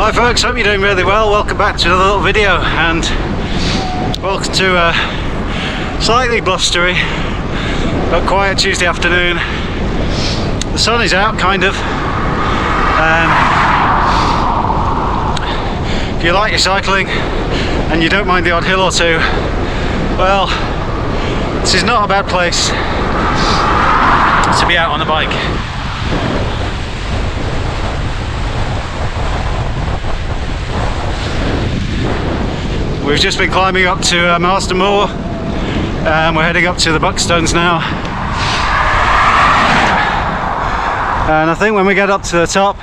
Hi folks, hope you're doing really well. Welcome back to another little video, and welcome to a slightly blustery but quiet Tuesday afternoon. The sun is out, kind of. If you like your cycling and you don't mind the odd hill or two, well, this is not a bad place to be out on a bike. We've just been climbing up to Marston Moor, and we're heading up to the Buckstones now. And I think when we get up to the top,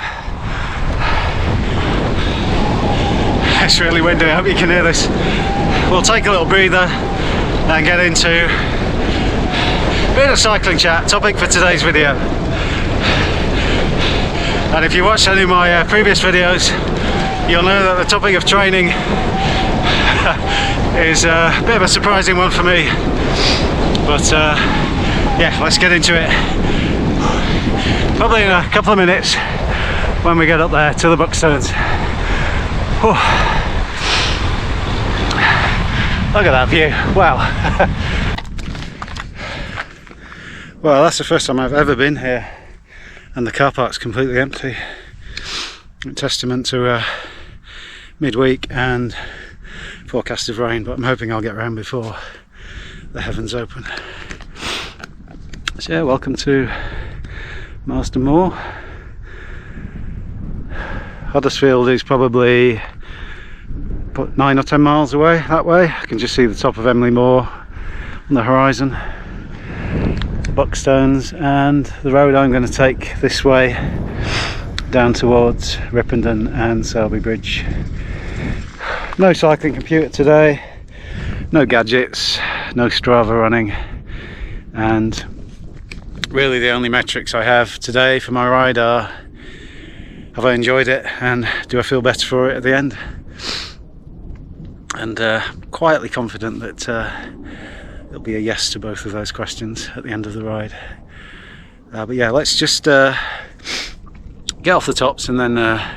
it's really windy, I hope you can hear this. We'll take a little breather and get into a bit of cycling chat, topic for today's video. And if you watched any of my previous videos, you'll know that the topic of training is a bit of a surprising one for me, but yeah, let's get into it. Probably in a couple of minutes when we get up there to the Buckstones. Whew. Look at that view, wow. Well, that's the first time I've ever been here and the car park's completely empty. A testament to midweek and forecast of rain, but I'm hoping I'll get around before the heavens open. So yeah, welcome to Marston Moor. Huddersfield is probably 9 or 10 miles away that way. I can just see the top of Emily Moor on the horizon, Buckstones, and the road I'm going to take this way down towards Ripponden and Selby Bridge. No cycling computer today, no gadgets, no Strava running, and really the only metrics I have today for my ride are: have I enjoyed it and do I feel better for it at the end? And quietly confident that there'll be a yes to both of those questions at the end of the ride. But yeah, let's just get off the tops, and then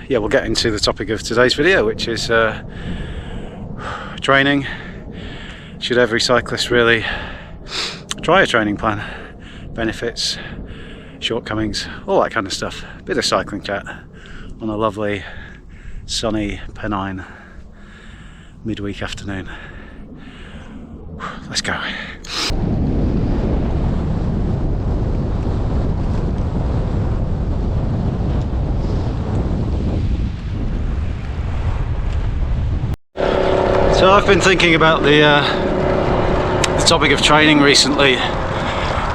yeah, we'll get into the topic of today's video, which is training. Should every cyclist really try a training plan? Benefits, shortcomings, all that kind of stuff. Bit of cycling chat on a lovely sunny Pennine midweek afternoon. Let's go. So I've been thinking about the topic of training recently,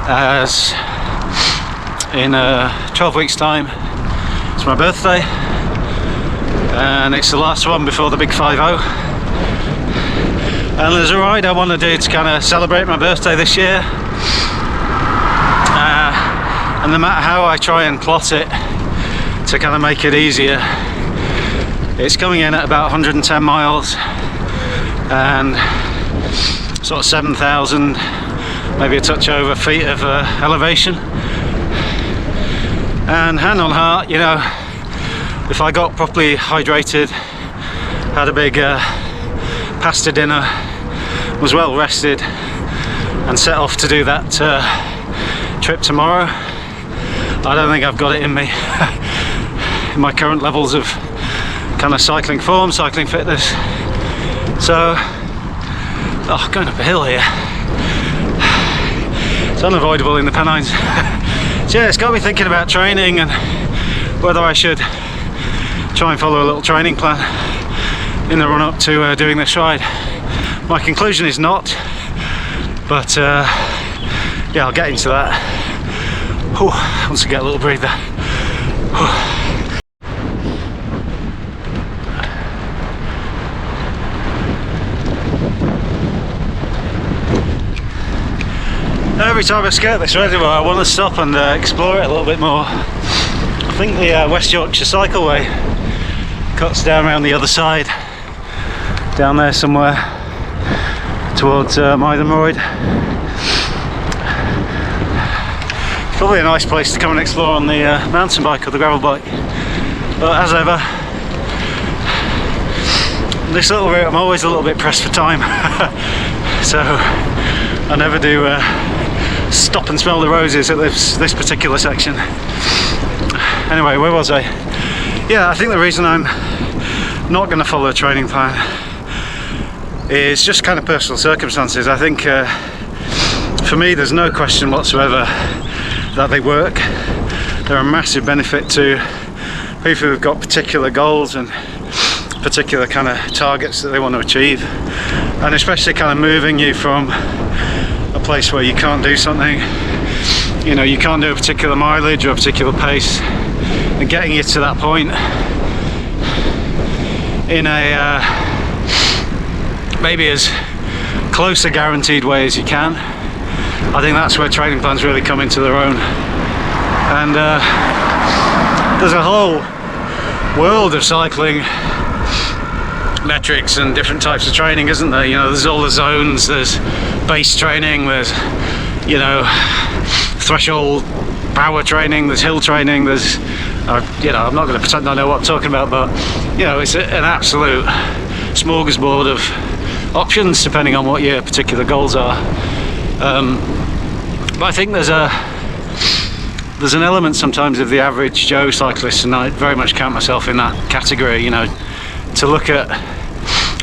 as in 12 weeks time it's my birthday, and it's the last one before the big 5-0, and there's a ride I want to do to kind of celebrate my birthday this year, and no matter how I try and plot it to kind of make it easier, it's coming in at about 110 miles and sort of 7,000, maybe a touch over feet of elevation. And hand on heart, you know, if I got properly hydrated, had a big pasta dinner, was well rested, and set off to do that trip tomorrow, I don't think I've got it in me. In my current levels of kind of cycling form, cycling fitness. So, going up a hill here. It's unavoidable in the Pennines. So yeah, it's got me thinking about training and whether I should try and follow a little training plan in the run up to doing this ride. My conclusion is not, but yeah, I'll get into that once I get a little breather. Every time I skirt this reservoir, I want to stop and explore it a little bit more. I think the West Yorkshire Cycleway cuts down around the other side, down there somewhere towards Mythenroyd. Probably a nice place to come and explore on the mountain bike or the gravel bike, but as ever, this little route I'm always a little bit pressed for time, so I never do stop and smell the roses at this particular section. Anyway, where was I? Yeah, I think the reason I'm not going to follow a training plan is just kind of personal circumstances. I think for me there's no question whatsoever that they work. They're a massive benefit to people who've got particular goals and particular kind of targets that they want to achieve, and especially kind of moving you from a place where you can't do something, you know, you can't do a particular mileage or a particular pace, and getting you to that point in a maybe as close a guaranteed way as you can. I think that's where training plans really come into their own. And there's a whole world of cycling metrics and different types of training, isn't there? You know, there's all the zones, there's base training, there's, you know, threshold power training, there's hill training, there's you know, I'm not going to pretend I know what I'm talking about, but you know, it's an absolute smorgasbord of options depending on what your particular goals are. But I think there's an element sometimes of the average Joe cyclist, and I very much count myself in that category, you know, to look at,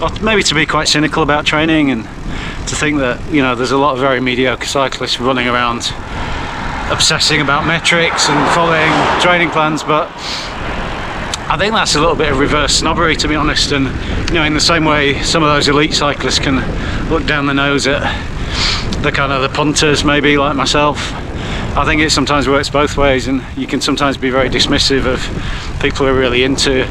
or maybe to be quite cynical about training, and to think that, you know, there's a lot of very mediocre cyclists running around obsessing about metrics and following training plans. But I think that's a little bit of reverse snobbery, to be honest. And you know, in the same way some of those elite cyclists can look down the nose at the kind of the punters, maybe like myself, I think it sometimes works both ways, and you can sometimes be very dismissive of people who are really into,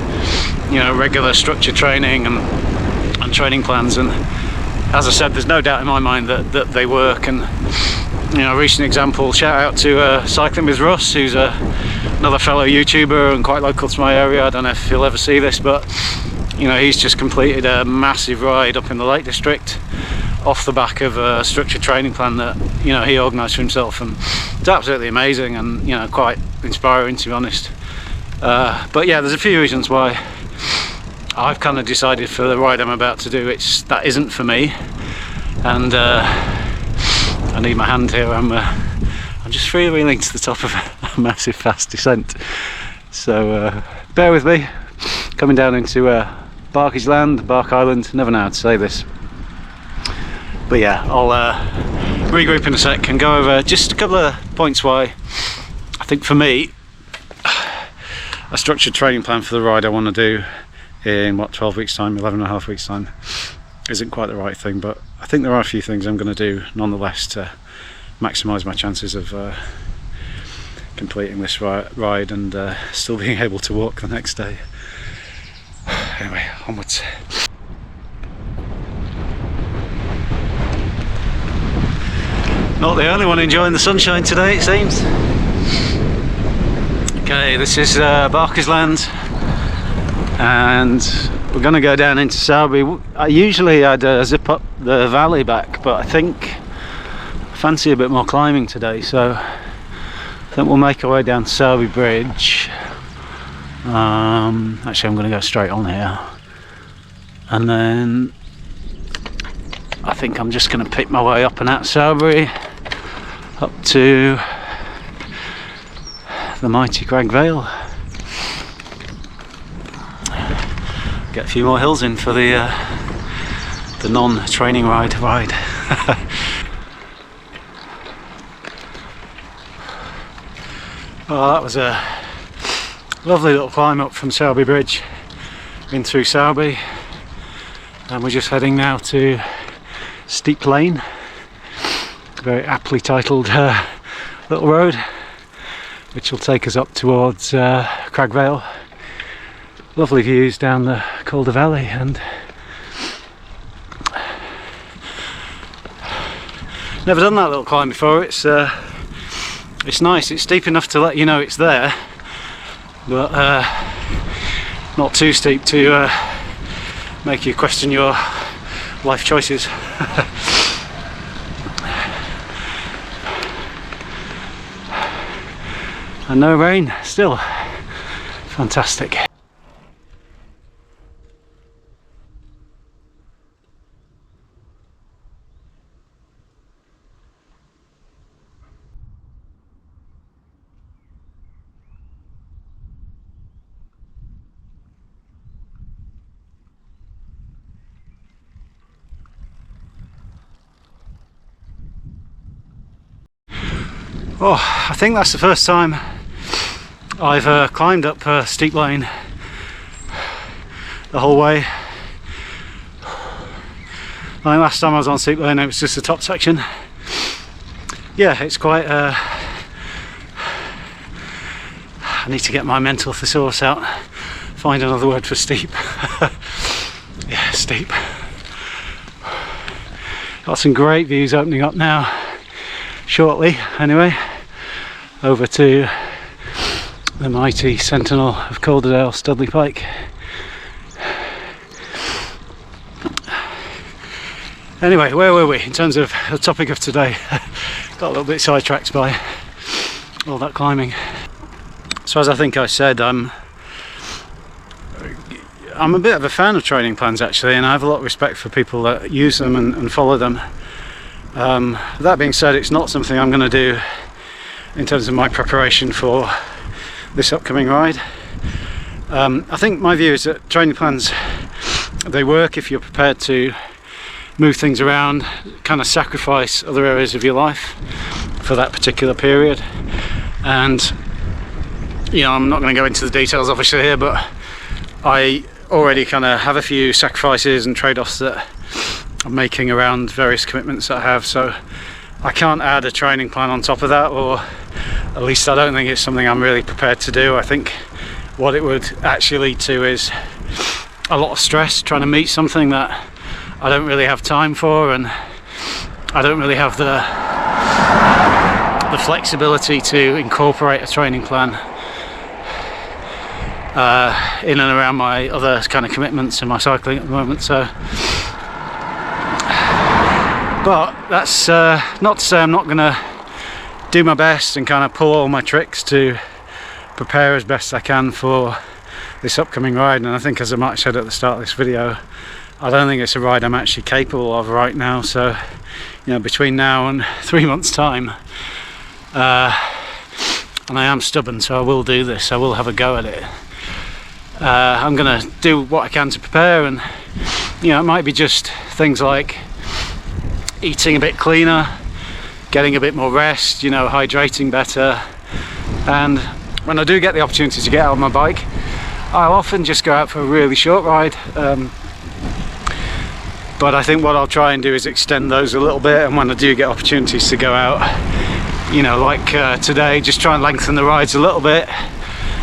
you know, regular structured training and training plans. And as I said, there's no doubt in my mind that they work. And you know, a recent example, shout out to Cycling with Russ, who's another fellow YouTuber and quite local to my area. I don't know if he'll ever see this, but you know, he's just completed a massive ride up in the Lake District off the back of a structured training plan that, you know, he organised for himself, and it's absolutely amazing and, you know, quite inspiring, to be honest. But yeah, there's a few reasons why I've kind of decided for the ride I'm about to do, that isn't for me. And I need my hand here. I'm just freewheeling to the top of a massive fast descent, so bear with me. Coming down into Barkage Land, Bark Island, never know how to say this, but yeah, I'll regroup in a sec and go over just a couple of points why I think for me a structured training plan for the ride I want to do in 12 weeks time, 11 and a half weeks time, isn't quite the right thing. But I think there are a few things I'm going to do nonetheless to maximise my chances of completing this ride and still being able to walk the next day. Anyway, onwards. Not the only one enjoying the sunshine today, it seems. Okay, this is Barker's Land, and we're going to go down into Sowerby. Usually I'd zip up the valley back, but I think I fancy a bit more climbing today, so I think we'll make our way down to Sowerby Bridge. Actually, I'm going to go straight on here, and then I think I'm just going to pick my way up and out Sowerby up to the mighty Crag Vale. Get a few more hills in for the non-training ride. Well, that was a lovely little climb up from Sowerby Bridge, in through Sowerby, and we're just heading now to Steep Lane, a very aptly titled little road, which will take us up towards Crag Vale. Lovely views down the Calder Valley, and never done that little climb before. It's nice. It's steep enough to let you know it's there, but not too steep to make you question your life choices. And no rain, still fantastic. Oh, I think that's the first time I've climbed up a steep lane the whole way. I think last time I was on steep lane it was just the top section. Yeah, it's quite I need to get my mental thesaurus out, find another word for steep. Yeah, steep. Got some great views opening up now shortly anyway, over to the mighty sentinel of Calderdale, Studley Pike. Anyway, where were we in terms of the topic of today? Got a little bit sidetracked by all that climbing. So as I think I said, I'm a bit of a fan of training plans actually, and I have a lot of respect for people that use them and follow them. That being said, it's not something I'm going to do in terms of my preparation for this upcoming ride. I think my view is that training plans, they work if you're prepared to move things around, kind of sacrifice other areas of your life for that particular period. And you know, I'm not going to go into the details obviously here, but I already kind of have a few sacrifices and trade-offs that I'm making around various commitments that I have, so I can't add a training plan on top of that, or at least I don't think it's something I'm really prepared to do. I think what it would actually lead to is a lot of stress trying to meet something that I don't really have time for, and I don't really have the flexibility to incorporate a training plan in and around my other kind of commitments in my cycling at the moment. So, but that's not to say I'm not going to do my best and kind of pull all my tricks to prepare as best I can for this upcoming ride. And I think, as I might have said at the start of this video, I don't think it's a ride I'm actually capable of right now. So, you know, between now and 3 months time, and I am stubborn, so I will do this, I will have a go at it. I'm going to do what I can to prepare, and you know, it might be just things like eating a bit cleaner, getting a bit more rest, you know, hydrating better. And when I do get the opportunity to get out on my bike, I'll often just go out for a really short ride, but I think what I'll try and do is extend those a little bit, and when I do get opportunities to go out, you know, like today, just try and lengthen the rides a little bit,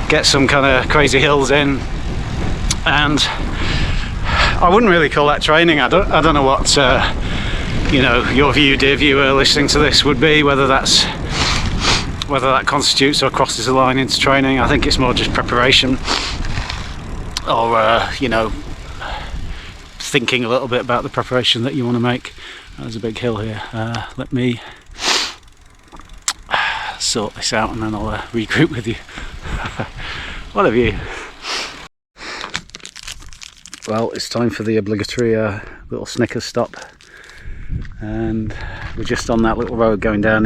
get some kind of crazy hills in. And I wouldn't really call that training. I don't know what you know, your view, dear viewer listening to this, would be, whether that constitutes or crosses the line into training. I think it's more just preparation, or you know, thinking a little bit about the preparation that you want to make. There's a big hill here. Let me sort this out and then I'll regroup with you. What have you? Well, it's time for the obligatory little Snickers stop, and we're just on that little road going down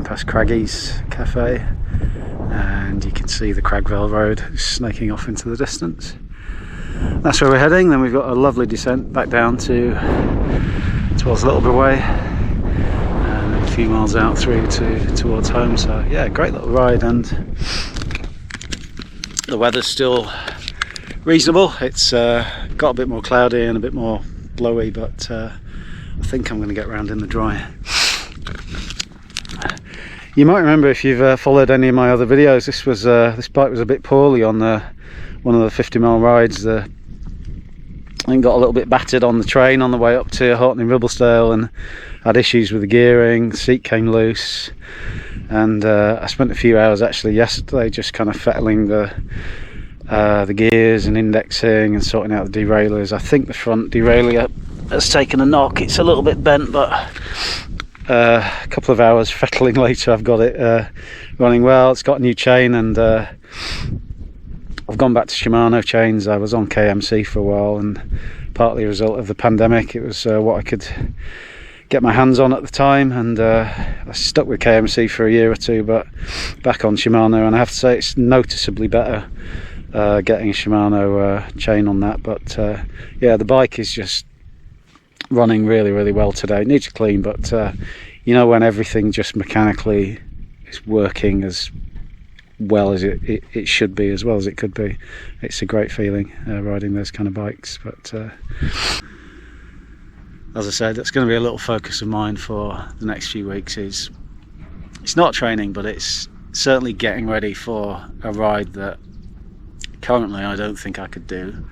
past Craggy's Cafe, and you can see the Cragvale Road snaking off into the distance. That's where we're heading. Then we've got a lovely descent back down towards Littleborough Way, and then a few miles out through towards home. So yeah, great little ride, and the weather's still reasonable. It's got a bit more cloudy and a bit more blowy, but I think I'm going to get round in the dry. You might remember, if you've followed any of my other videos, this bike was a bit poorly on one of the 50-mile rides. I think got a little bit battered on the train on the way up to Horton in Ribblesdale, and had issues with the gearing. The seat came loose, and I spent a few hours actually yesterday just kind of fettling the gears and indexing and sorting out the derailleurs. I think the front derailleur has taken a knock. It's a little bit bent, but a couple of hours fettling later I've got it running well. It's got a new chain, and I've gone back to Shimano chains. I was on KMC for a while, and partly a result of the pandemic, it was what I could get my hands on at the time, and I stuck with KMC for a year or two, but back on Shimano, and I have to say it's noticeably better getting a Shimano chain on that. But yeah, the bike is just running really well today. Need to clean, but you know, when everything just mechanically is working as well as it should be, as well as it could be, it's a great feeling riding those kind of bikes. But as I said, that's going to be a little focus of mine for the next few weeks. It's not training, but it's certainly getting ready for a ride that currently I don't think I could do,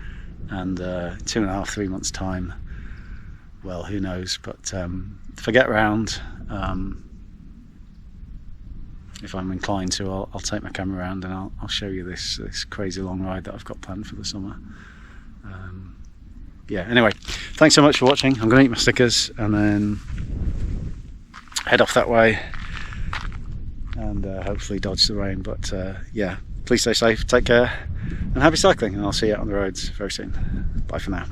and 2.5-3 months time, well, who knows. But if I get round, if I'm inclined to, I'll take my camera around and I'll show you this crazy long ride that I've got planned for the summer. Yeah, anyway, thanks so much for watching. I'm going to eat my Snickers and then head off that way and hopefully dodge the rain. But yeah, please stay safe, take care, and happy cycling, and I'll see you out on the roads very soon. Bye for now.